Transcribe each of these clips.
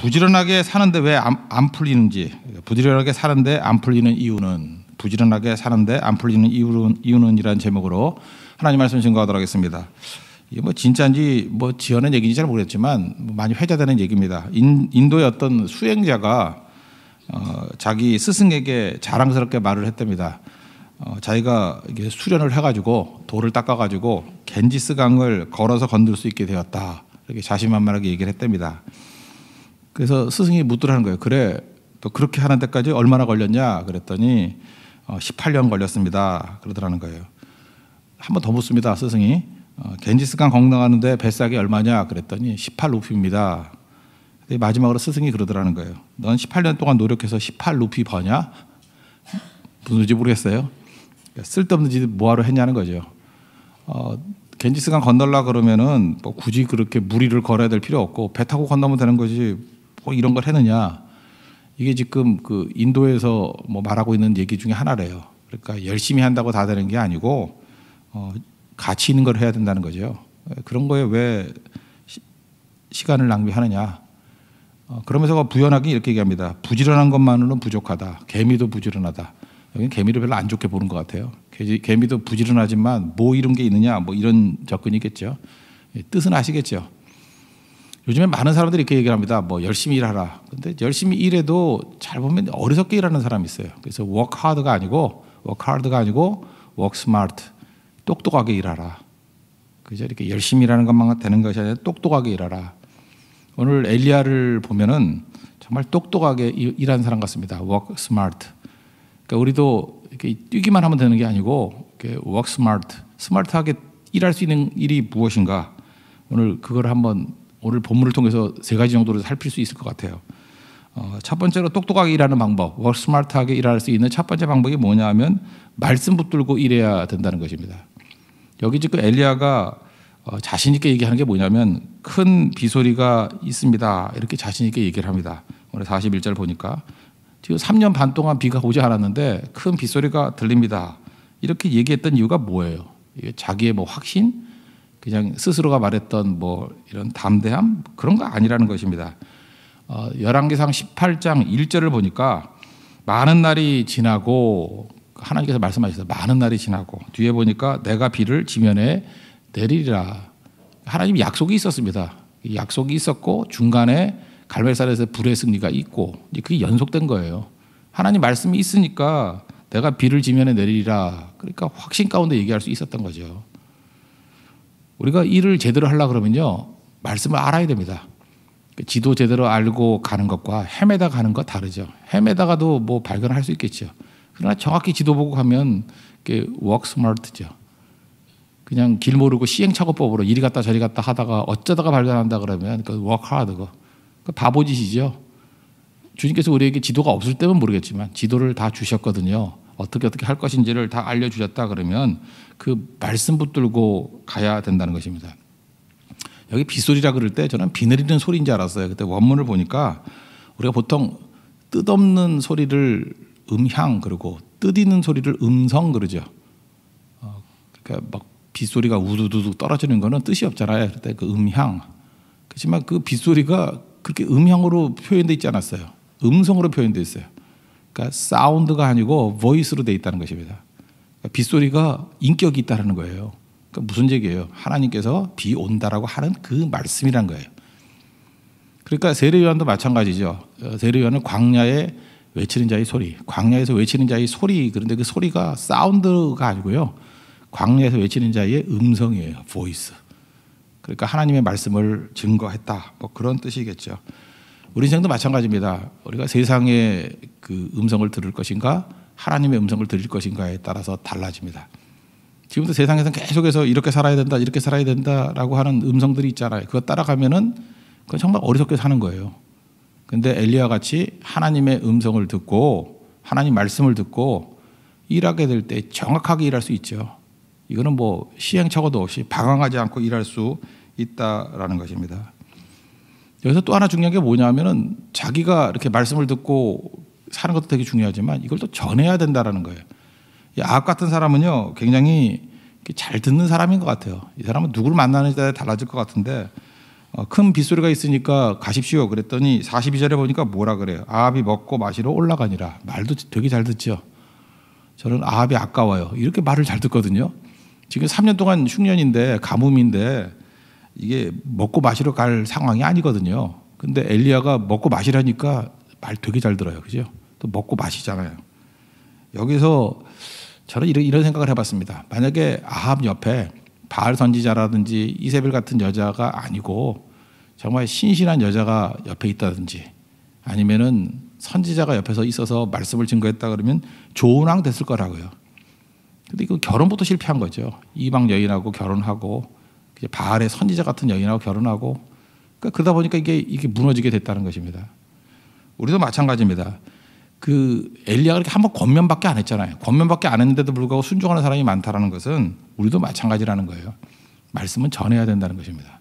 부지런하게 사는데 왜 안 풀리는지, 부지런하게 사는데 안 풀리는 이유는, 부지런하게 사는데 안 풀리는 이유는이라는 제목으로 하나님 말씀 증거하도록 하겠습니다. 이게 뭐 진짜인지 뭐 지어낸 얘기인지 잘 모르겠지만 많이 회자되는 얘기입니다. 인도의 어떤 수행자가 자기 스승에게 자랑스럽게 말을 했답니다. 자기가 이게 수련을 해가지고 돌을 닦아가지고 겐지스 강을 걸어서 건들 수 있게 되었다, 이렇게 자신만만하게 얘기를 했답니다. 그래서 스승이 묻더라는 거예요. 그래, 또 그렇게 하는 데까지 얼마나 걸렸냐 그랬더니 18년 걸렸습니다 그러더라는 거예요. 한 번 더 묻습니다. 스승이 겐지스강 건너가는데 뱃삭이 얼마냐 그랬더니 18루피입니다. 마지막으로 스승이 그러더라는 거예요. 넌 18년 동안 노력해서 18루피 버냐? 무슨 소리인지 모르겠어요. 쓸데없는 짓 뭐하러 했냐는 거죠. 겐지스강 건널라 그러면은 뭐 굳이 그렇게 무리를 걸어야 될 필요 없고 배 타고 건너면 되는 거지 뭐 이런 걸 했느냐. 이게 지금 그 인도에서 뭐 말하고 있는 얘기 중에 하나래요. 그러니까 열심히 한다고 다 되는 게 아니고 가치 있는 걸 해야 된다는 거죠. 그런 거에 왜 시간을 낭비하느냐. 그러면서 부연하게 이렇게 얘기합니다. 부지런한 것만으로는 부족하다. 개미도 부지런하다. 여기는 개미를 별로 안 좋게 보는 것 같아요. 개미도 부지런하지만 뭐 이런 게 있느냐, 뭐 이런 접근이겠죠. 뜻은 아시겠죠. 요즘에 많은 사람들이 이렇게 얘기를 합니다. 뭐 열심히 일하라. 근데 열심히 일해도 잘 보면 어리석게 일하는 사람이 있어요. 그래서 work hard가 아니고 work smart. 똑똑하게 일하라. 그죠? 이렇게 열심히 일하는 것만 되는 것이 아니라 똑똑하게 일하라. 오늘 엘리야를 보면은 정말 똑똑하게 일하는 사람 같습니다. work smart. 그러니까 우리도 이렇게 뛰기만 하면 되는 게 아니고 이렇게 work smart, 스마트하게 일할 수 있는 일이 무엇인가. 오늘 그걸 한번 오늘 본문을 통해서 세 가지 정도로 살필 수 있을 것 같아요. 첫 번째로 똑똑하게 일하는 방법, work smart하게 일할 수 있는 첫 번째 방법이 뭐냐 하면 말씀 붙들고 일해야 된다는 것입니다. 여기 지금 엘리야가 자신 있게 얘기하는 게 뭐냐면 큰 비소리가 있습니다. 이렇게 자신 있게 얘기를 합니다. 오늘 41절 보니까 지금 3년 반 동안 비가 오지 않았는데 큰 빗소리가 들립니다. 이렇게 얘기했던 이유가 뭐예요? 이게 자기의 뭐 확신? 그냥 스스로가 말했던 뭐 이런 담대함? 그런 거 아니라는 것입니다. 열왕기상 18장 1절을 보니까 많은 날이 지나고 하나님께서 말씀하셨어요. 많은 날이 지나고 뒤에 보니까 내가 비를 지면에 내리리라. 하나님 약속이 있었습니다. 약속이 있었고 중간에 갈멜산에서 불의 승리가 있고 그게 연속된 거예요. 하나님 말씀이 있으니까 내가 비를 지면에 내리리라. 그러니까 확신 가운데 얘기할 수 있었던 거죠. 우리가 일을 제대로 하려고 그러면요, 말씀을 알아야 됩니다. 지도 제대로 알고 가는 것과 헤매다 가는 것 다르죠. 헤매다가도 뭐 발견할 수 있겠죠. 그러나 정확히 지도 보고 가면 그게 work smart죠. 그냥 길 모르고 시행착오법으로 이리 갔다 저리 갔다 하다가 어쩌다가 발견한다 그러면 그 work hard 거. 바보짓이죠. 주님께서 우리에게 지도가 없을 때면 모르겠지만 지도를 다 주셨거든요. 어떻게 할 것인지를 다 알려주셨다 그러면 그 말씀 붙들고 가야 된다는 것입니다. 여기 빗소리라 그럴 때 저는 비 내리는 소리인 줄 알았어요. 그때 원문을 보니까 우리가 보통 뜻없는 소리를 음향 그러고 뜻있는 소리를 음성 그러죠. 그러니까 막 빗소리가 우두두두 떨어지는 거는 뜻이 없잖아요. 그때 그 음향. 그렇지만 그 빗소리가 그렇게 음향으로 표현되어 있지 않았어요. 음성으로 표현되어 있어요. 그러니까 사운드가 아니고 보이스로 되어 있다는 것입니다. 그러니까 빗소리가 인격이 있다는 거예요. 그러니까 무슨 얘기예요? 하나님께서 비 온다라고 하는 그 말씀이란 거예요. 그러니까 세례요한도 마찬가지죠. 세례요한은 광야에 외치는 자의 소리, 광야에서 외치는 자의 소리. 그런데 그 소리가 사운드가 아니고요, 광야에서 외치는 자의 음성이에요. 보이스. 그러니까 하나님의 말씀을 증거했다. 뭐 그런 뜻이겠죠. 우리 인생도 마찬가지입니다. 우리가 세상의 그 음성을 들을 것인가, 하나님의 음성을 들을 것인가에 따라서 달라집니다. 지금도 세상에서는 계속해서 이렇게 살아야 된다, 이렇게 살아야 된다라고 하는 음성들이 있잖아요. 그거 따라가면은 그건 정말 어리석게 사는 거예요. 근데 엘리야 같이 하나님의 음성을 듣고 하나님 말씀을 듣고 일하게 될 때 정확하게 일할 수 있죠. 이거는 뭐 시행착오도 없이 방황하지 않고 일할 수 있다라는 것입니다. 여기서 또 하나 중요한 게 뭐냐면은 자기가 이렇게 말씀을 듣고 사는 것도 되게 중요하지만 이걸 또 전해야 된다라는 거예요. 이 아합 같은 사람은요, 굉장히 잘 듣는 사람인 것 같아요. 이 사람은 누구를 만나느냐에 달라질 것 같은데 큰 빗소리가 있으니까 가십시오 그랬더니 42절에 보니까 뭐라 그래요? 아합이 먹고 마시러 올라가니라. 말도 되게 잘 듣죠. 저는 아합이 아까워요. 이렇게 말을 잘 듣거든요. 지금 3년 동안 흉년인데 가뭄인데 이게 먹고 마시러 갈 상황이 아니거든요. 근데 엘리야가 먹고 마시라니까 말 되게 잘 들어요. 그죠? 또 먹고 마시잖아요. 여기서 저는 이런 생각을 해봤습니다. 만약에 아합 옆에 바알 선지자라든지 이세벨 같은 여자가 아니고 정말 신실한 여자가 옆에 있다든지 아니면은 선지자가 옆에서 있어서 말씀을 증거했다 그러면 좋은 왕 됐을 거라고요. 근데 이거 결혼부터 실패한 거죠. 이방 여인하고 결혼하고 바알의 선지자 같은 여인하고 결혼하고 그러다 보니까 이게 무너지게 됐다는 것입니다. 우리도 마찬가지입니다. 그 엘리야가 그렇게 한번 권면밖에 안 했잖아요. 권면밖에 안 했는데도 불구하고 순종하는 사람이 많다라는 것은 우리도 마찬가지라는 거예요. 말씀은 전해야 된다는 것입니다.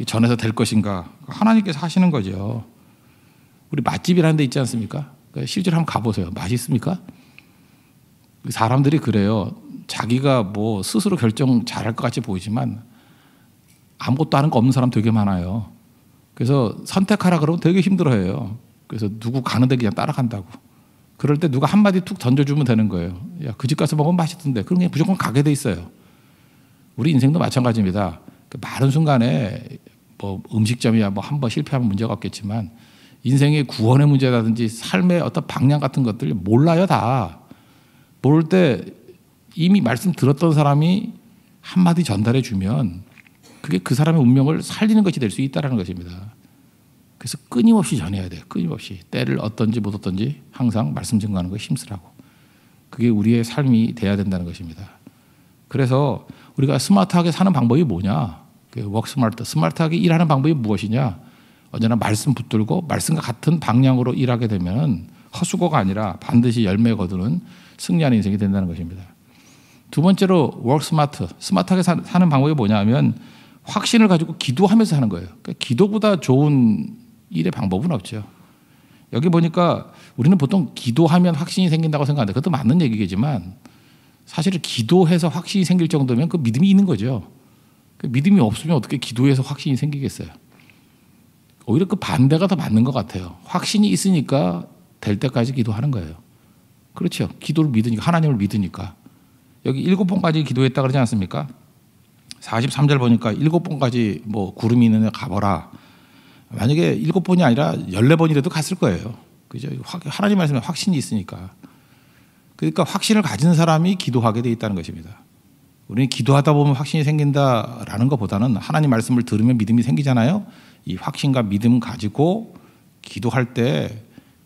전해서 될 것인가? 하나님께서 하시는 거죠. 우리 맛집이라는 데 있지 않습니까? 실제로 한번 가보세요. 맛있습니까? 사람들이 그래요. 자기가 뭐 스스로 결정 잘할 것 같이 보이지만 아무것도 하는 거 없는 사람 되게 많아요. 그래서 선택하라 그러면 되게 힘들어해요. 그래서 누구 가는데 그냥 따라간다고. 그럴 때 누가 한마디 툭 던져주면 되는 거예요. 야, 그 집 가서 먹으면 맛있던데. 그럼 그냥 무조건 가게 돼 있어요. 우리 인생도 마찬가지입니다. 그 많은 순간에 뭐 음식점이야 뭐 한 번 실패하면 문제가 없겠지만 인생의 구원의 문제라든지 삶의 어떤 방향 같은 것들 몰라요 다. 모를 때 이미 말씀 들었던 사람이 한마디 전달해 주면 그게 그 사람의 운명을 살리는 것이 될 수 있다는 것입니다. 그래서 끊임없이 전해야 돼요. 끊임없이. 때를 어떤지 못 어떤지 항상 말씀 증거하는 거 힘쓰라고. 그게 우리의 삶이 돼야 된다는 것입니다. 그래서 우리가 스마트하게 사는 방법이 뭐냐? 워크 스마트. 스마트하게 일하는 방법이 무엇이냐? 언제나 말씀 붙들고 말씀과 같은 방향으로 일하게 되면 허수고가 아니라 반드시 열매 거두는 승리하는 인생이 된다는 것입니다. 두 번째로 워크 스마트. 스마트하게 사는 방법이 뭐냐 하면 확신을 가지고 기도하면서 하는 거예요. 그러니까 기도보다 좋은 일의 방법은 없죠. 여기 보니까 우리는 보통 기도하면 확신이 생긴다고 생각하는데 그것도 맞는 얘기겠지만 사실은 기도해서 확신이 생길 정도면 그 믿음이 있는 거죠. 그 믿음이 없으면 어떻게 기도해서 확신이 생기겠어요. 오히려 그 반대가 더 맞는 것 같아요. 확신이 있으니까 될 때까지 기도하는 거예요. 그렇죠. 기도를 믿으니까 하나님을 믿으니까. 여기 7번까지 기도했다 그러지 않습니까? 43절 보니까 7번까지 뭐 구름이 있는 데 가보라. 만약에 7번이 아니라 14번이라도 갔을 거예요. 그죠? 하나님 말씀에 확신이 있으니까. 그러니까 확신을 가진 사람이 기도하게 돼 있다는 것입니다. 우리는 기도하다 보면 확신이 생긴다라는 것보다는 하나님 말씀을 들으면 믿음이 생기잖아요. 이 확신과 믿음 가지고 기도할 때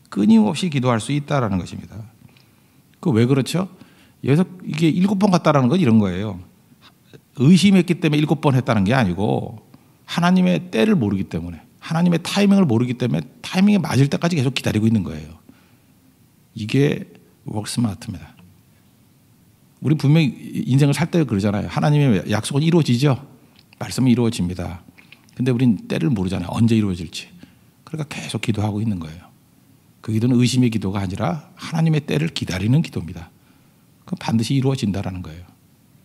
끊임없이 기도할 수 있다라는 것입니다. 그 왜 그렇죠? 여기서 이게 7번 갔다라는 건 이런 거예요. 의심했기 때문에 7번 했다는 게 아니고 하나님의 때를 모르기 때문에 하나님의 타이밍을 모르기 때문에 타이밍에 맞을 때까지 계속 기다리고 있는 거예요. 이게 워크 스마트입니다. 우리 분명히 인생을 살 때 그러잖아요. 하나님의 약속은 이루어지죠. 말씀은 이루어집니다. 근데 우린 때를 모르잖아요. 언제 이루어질지. 그러니까 계속 기도하고 있는 거예요. 그 기도는 의심의 기도가 아니라 하나님의 때를 기다리는 기도입니다. 그럼 반드시 이루어진다라는 거예요.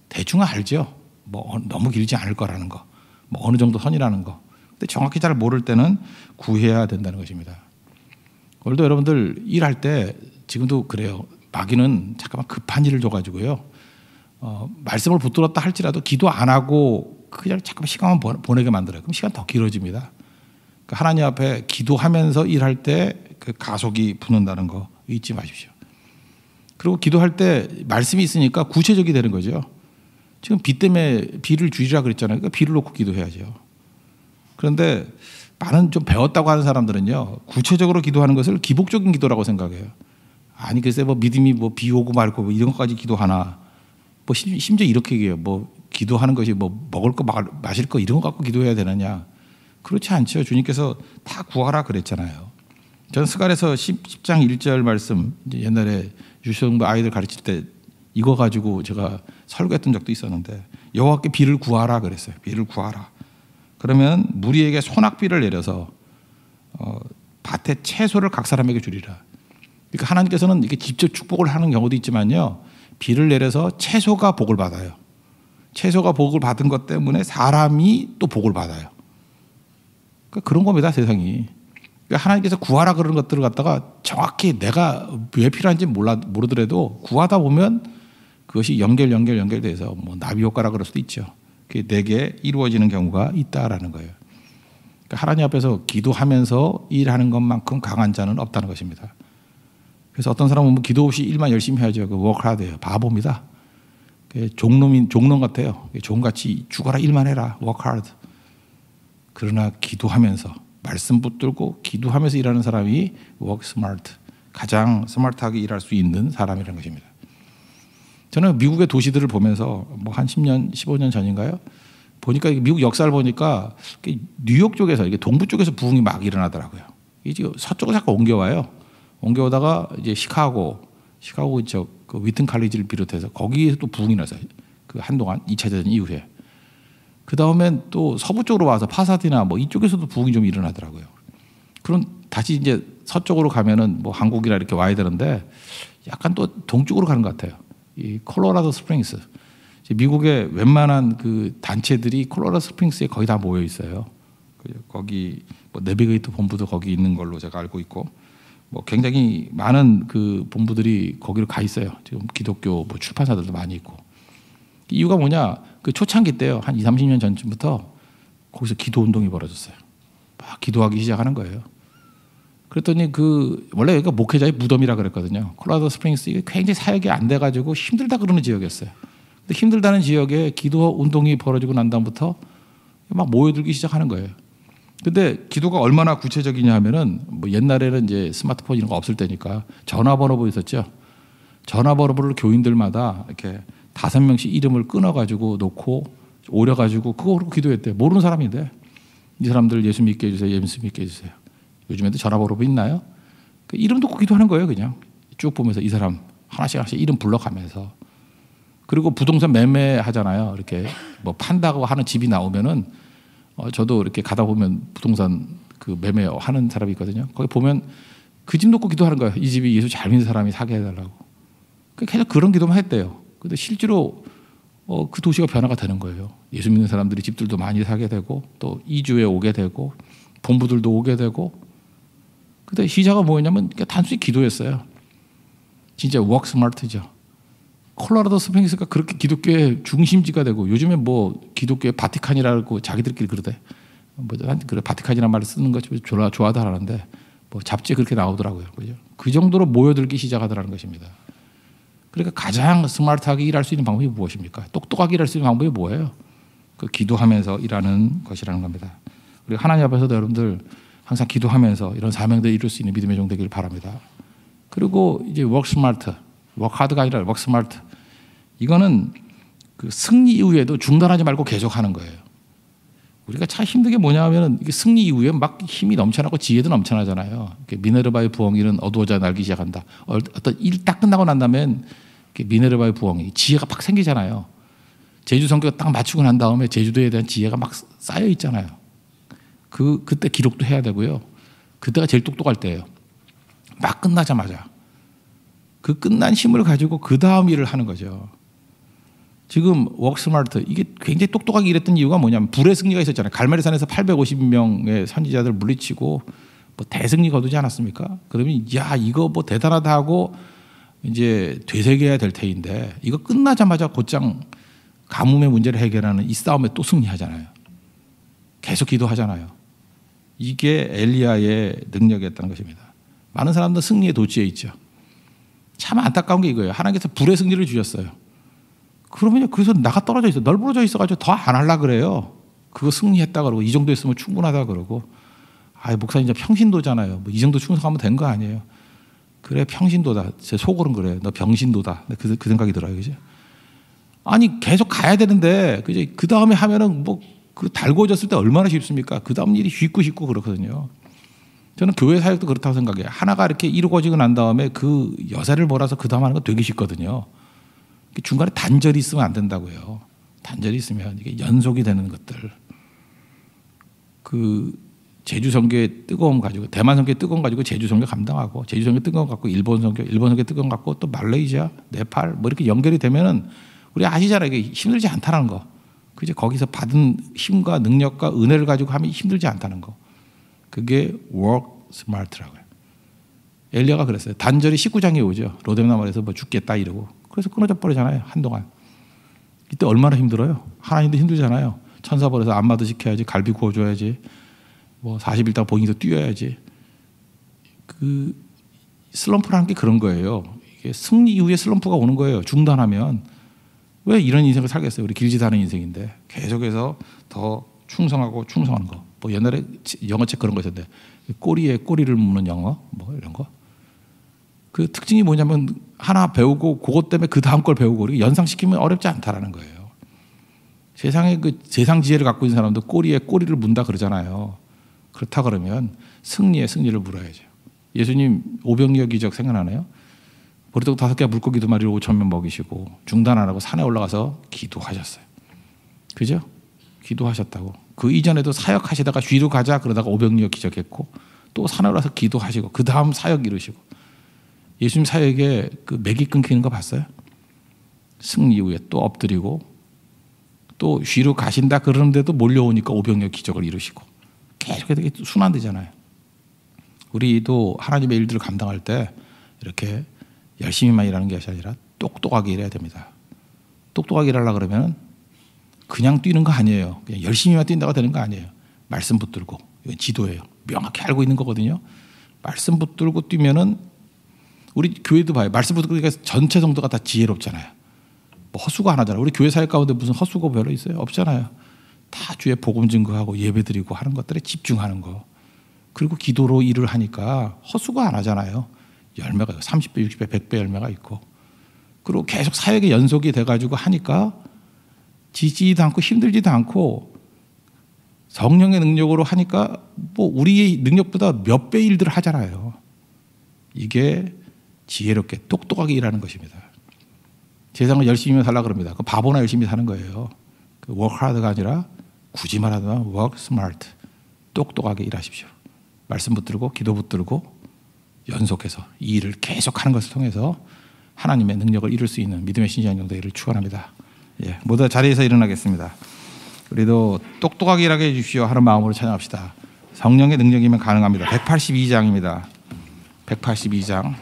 대충 알죠. 뭐 너무 길지 않을 거라는 거. 뭐 어느 정도 선이라는 거. 근데 정확히 잘 모를 때는 구해야 된다는 것입니다. 오늘도 여러분들 일할 때 지금도 그래요. 마귀는 잠깐만 급한 일을 줘가지고요. 말씀을 붙들었다 할지라도 기도 안 하고 그냥 잠깐만 시간만 보내게 만들어요. 그럼 시간 더 길어집니다. 그러니까 하나님 앞에 기도하면서 일할 때 그 가속이 붙는다는 거 잊지 마십시오. 그리고 기도할 때 말씀이 있으니까 구체적이 되는 거죠. 지금 비 때문에 비를 줄이라 그랬잖아요. 그러니까 비를 놓고 기도해야죠. 그런데 많은 좀 배웠다고 하는 사람들은요. 구체적으로 기도하는 것을 기복적인 기도라고 생각해요. 아니 글쎄 뭐 믿음이 뭐 비 오고 말고 뭐 이런 것까지 기도하나. 뭐 심지어 이렇게 얘기해요. 뭐 기도하는 것이 뭐 먹을 거 마실 거 이런 거 갖고 기도해야 되느냐. 그렇지 않죠. 주님께서 다 구하라 그랬잖아요. 저는 스갈에서 10장 1절 말씀 옛날에 유치원부 아이들 가르칠 때 이거 가지고 제가 설교했던 적도 있었는데 여호와께 비를 구하라 그랬어요. 비를 구하라. 그러면 무리에게 소낙비를 내려서 밭에 채소를 각 사람에게 주리라. 그러니까 하나님께서는 이렇게 직접 축복을 하는 경우도 있지만요. 비를 내려서 채소가 복을 받아요. 채소가 복을 받은 것 때문에 사람이 또 복을 받아요. 그러니까 그런 겁니다, 세상이. 그러니까 하나님께서 구하라 그러는 것들을 갖다가 정확히 내가 왜 필요한지 모르더라도 구하다 보면 그것이 연결돼서 뭐 나비 효과라 그럴 수도 있죠. 그게 내게 이루어지는 경우가 있다라는 거예요. 그러니까 하나님 앞에서 기도하면서 일하는 것만큼 강한 자는 없다는 것입니다. 그래서 어떤 사람은 뭐 기도 없이 일만 열심히 해야죠. 그 work hard예요. 바보입니다. 종놈 같아요. 종같이 죽어라 일만 해라. work hard. 그러나 기도하면서 말씀 붙들고 기도하면서 일하는 사람이 work smart. 가장 스마트하게 일할 수 있는 사람이라는 것입니다. 저는 미국의 도시들을 보면서 뭐 한 10년, 15년 전인가요? 보니까 미국 역사를 보니까 뉴욕 쪽에서 이게 동부 쪽에서 부흥이 막 일어나더라고요. 이제 서쪽으로 자꾸 옮겨와요. 옮겨오다가 이제 시카고 그 위튼 칼리지를 비롯해서 거기에서 또 부흥이 나서 그 한동안 2차 대전 이후에 그 다음엔 또 서부 쪽으로 와서 파사디나 뭐 이쪽에서도 부흥이 좀 일어나더라고요. 그럼 다시 이제 서쪽으로 가면은 뭐 한국이나 이렇게 와야 되는데 약간 또 동쪽으로 가는 것 같아요. 이 콜로라도 스프링스. 미국의 웬만한 그 단체들이 콜로라도 스프링스에 거의 다 모여 있어요. 거기 뭐 내비게이터 본부도 거기 있는 걸로 제가 알고 있고, 뭐 굉장히 많은 그 본부들이 거기로 가 있어요. 지금 기독교 뭐 출판사들도 많이 있고. 이유가 뭐냐? 그 초창기 때요. 한 20, 30년 전쯤부터 거기서 기도 운동이 벌어졌어요. 막 기도하기 시작하는 거예요. 그랬더니 그 원래 여기가 목회자의 무덤이라 그랬거든요. 콜로라도 스프링스 이게 굉장히 사역이 안 돼가지고 힘들다 그러는 지역이었어요. 근데 힘들다는 지역에 기도 운동이 벌어지고 난 다음부터 막 모여들기 시작하는 거예요. 근데 기도가 얼마나 구체적이냐 하면은 뭐 옛날에는 이제 스마트폰 이런 거 없을 때니까 전화번호부 있었죠. 전화번호부를 교인들마다 이렇게 5명씩 이름을 끊어가지고 놓고 오려가지고 그거 기도했대요. 모르는 사람인데 이 사람들 예수 믿게 해주세요. 예수 믿게 해주세요. 요즘에도 전화번호부 있나요? 그 이름 듣고 기도하는 거예요. 그냥 쭉 보면서 이 사람 하나씩 이름 불러가면서. 그리고 부동산 매매하잖아요. 이렇게 뭐 판다고 하는 집이 나오면은 저도 이렇게 가다 보면 부동산 그 매매하는 사람이 있거든요. 거기 보면 그 집 놓고 기도하는 거예요. 이 집이 예수 잘 믿는 사람이 사게 해달라고. 계속 그런 기도만 했대요. 근데 실제로 그 도시가 변화가 되는 거예요. 예수 믿는 사람들이 집들도 많이 사게 되고 또 이주에 오게 되고 본부들도 오게 되고. 근데 시작은 뭐였냐면 단순히 기도였어요. 진짜 워크 스마트죠. 콜로라도 스프링스가 그렇게 기독교의 중심지가 되고 요즘에 뭐 기독교의 바티칸이라고 자기들끼리 그러대. 뭐 그래 바티칸이라는 말을 쓰는 거 좋아도 하는데 뭐 잡지에 그렇게 나오더라고요. 그죠? 그 정도로 모여들기 시작하더라는 것입니다. 그러니까 가장 스마트하게 일할 수 있는 방법이 무엇입니까? 똑똑하게 일할 수 있는 방법이 뭐예요? 그 기도하면서 일하는 것이라는 겁니다. 우리 하나님 앞에서도 여러분들 항상 기도하면서 이런 사명들을 이룰 수 있는 믿음의 종 되기를 바랍니다. 그리고 이제 워크 스마트, 워크 하드가 아니라 워크 스마트. 이거는 그 승리 이후에도 중단하지 말고 계속하는 거예요. 우리가 참 힘든 게 뭐냐면 이게 승리 이후에 막 힘이 넘쳐나고 지혜도 넘쳐나잖아요. 미네르바의 부엉이는 어두워져 날기 시작한다. 어떤 일 딱 끝나고 난 다음엔 미네르바의 부엉이 지혜가 막 생기잖아요. 제주 선교가 딱 맞추고 난 다음에 제주도에 대한 지혜가 막 쌓여 있잖아요. 그때 기록도 해야 되고요. 그때가 제일 똑똑할 때예요. 막 끝나자마자 그 끝난 힘을 가지고 그 다음 일을 하는 거죠. 지금 워크스마트 이게 굉장히 똑똑하게 일했던 이유가 뭐냐면 불의 승리가 있었잖아요. 갈멜산에서 850명의 선지자들 물리치고 뭐 대승리 거두지 않았습니까? 그러면 야 이거 뭐 대단하다 하고 이제 되새겨야 될 테인데 이거 끝나자마자 곧장 가뭄의 문제를 해결하는 이 싸움에 또 승리하잖아요. 계속 기도하잖아요. 이게 엘리야의 능력이었다는 것입니다. 많은 사람들은 승리의 도취에 있죠. 참 안타까운 게 이거예요. 하나님께서 불의 승리를 주셨어요. 그러면 그래서 나가 떨어져 있어. 널브러져 있어가지고 더 안 하려고 그래요. 그거 승리했다 그러고 이 정도 했으면 충분하다 그러고. 아, 목사님 이제 평신도잖아요. 뭐 이 정도 충성하면 된 거 아니에요. 그래 평신도다. 제 속으로는 그래요. 너 병신도다. 그 생각이 들어요. 그죠? 아니 계속 가야 되는데 그죠? 그 다음에 하면은 뭐 그 달궈졌을 때 얼마나 쉽습니까? 그 다음 일이 쉽고 그렇거든요. 저는 교회 사역도 그렇다고 생각해요. 하나가 이렇게 이루어지고 난 다음에 그 여세를 몰아서 그 다음 하는 거 되게 쉽거든요. 중간에 단절이 있으면 안 된다고요. 단절이 있으면 이게 연속이 되는 것들. 그 제주 선교의 뜨거움 가지고 대만 선교의 뜨거움 가지고 제주 선교 감당하고 제주 선교 뜨거움 갖고 일본 선교 뜨거움 갖고 또 말레이시아, 네팔 뭐 이렇게 연결이 되면은 우리 아시잖아요. 이게 힘들지 않다는 거. 그죠? 거기서 받은 힘과 능력과 은혜를 가지고 하면 힘들지 않다는 거. 그게 work smart라고요. 엘리야가 그랬어요. 단절이 19장에 오죠. 로뎀나 말에서 뭐 죽겠다 이러고. 그래서 끊어져 버리잖아요. 한동안. 이때 얼마나 힘들어요. 하나님도 힘들잖아요. 천사 벌에서 안마도 지켜야지, 갈비 구워줘야지, 뭐 40일 동안 봉이도 뛰어야지. 그 슬럼프라는 게 그런 거예요. 이게 승리 이후에 슬럼프가 오는 거예요. 중단하면. 왜 이런 인생을 살겠어요? 우리 길지도 않은 인생인데 계속해서 더 충성하고 충성하는 거. 뭐 옛날에 영어책 그런 거 있었는데 꼬리에 꼬리를 무는 영어 뭐 이런 거. 그 특징이 뭐냐면 하나 배우고 그것 때문에 그 다음 걸 배우고 연상시키면 어렵지 않다라는 거예요. 세상에 그 세상 지혜를 갖고 있는 사람도 꼬리에 꼬리를 문다 그러잖아요. 그렇다 그러면 승리에 승리를 물어야죠. 예수님 오병이어 기적 생각나나요? 보리떡 5개 물고기 2마리를 5,000명 먹이시고 중단 안 하고 산에 올라가서 기도하셨어요. 그죠? 기도하셨다고. 그 이전에도 사역하시다가 뒤로 가자 그러다가 오병이어 기적했고 또 산에 올라서 기도하시고 그 다음 사역 이루시고. 예수님 사역에 그 맥이 끊기는 거 봤어요? 승리 이후에 또 엎드리고 또 뒤로 가신다 그러는데도 몰려오니까 오병이어 기적을 이루시고 계속 이렇게 순환되잖아요. 우리도 하나님의 일들을 감당할 때 이렇게 열심히만 일하는 것이 아니라 똑똑하게 일해야 됩니다. 똑똑하게 일하려고 그러면 그냥 뛰는 거 아니에요. 그냥 열심히만 뛴다가 되는 거 아니에요. 말씀 붙들고. 이건 지도예요. 명확히 알고 있는 거거든요. 말씀 붙들고 뛰면은 우리 교회도 봐요. 말씀 붙들고 전체 성도가 다 지혜롭잖아요. 뭐 헛수고 안 하잖아요. 우리 교회 사역 가운데 무슨 헛수고 별로 있어요? 없잖아요. 다 주의 복음 증거하고 예배드리고 하는 것들에 집중하는 거. 그리고 기도로 일을 하니까 헛수고 안 하잖아요. 열매가 30배, 60배, 100배 열매가 있고. 그리고 계속 사역의 연속이 돼가지고 하니까 지지도 않고 힘들지도 않고 성령의 능력으로 하니까 뭐 우리의 능력보다 몇 배 일들을 하잖아요. 이게 지혜롭게 똑똑하게 일하는 것입니다. 세상을 열심히 살라 그럽니다. 그 바보나 열심히 사는 거예요. 그 work hard가 아니라 굳이 말하면 work smart. 똑똑하게 일하십시오. 말씀 붙들고 기도 붙들고 연속해서 이 일을 계속하는 것을 통해서 하나님의 능력을 이룰 수 있는 믿음의 신실한 영도를 축원합니다. 예, 모두 자리에서 일어나겠습니다. 우리도 똑똑하게 일하게 해주십시오 하는 마음으로 찬양합시다. 성령의 능력이면 가능합니다. 182장입니다. 182장.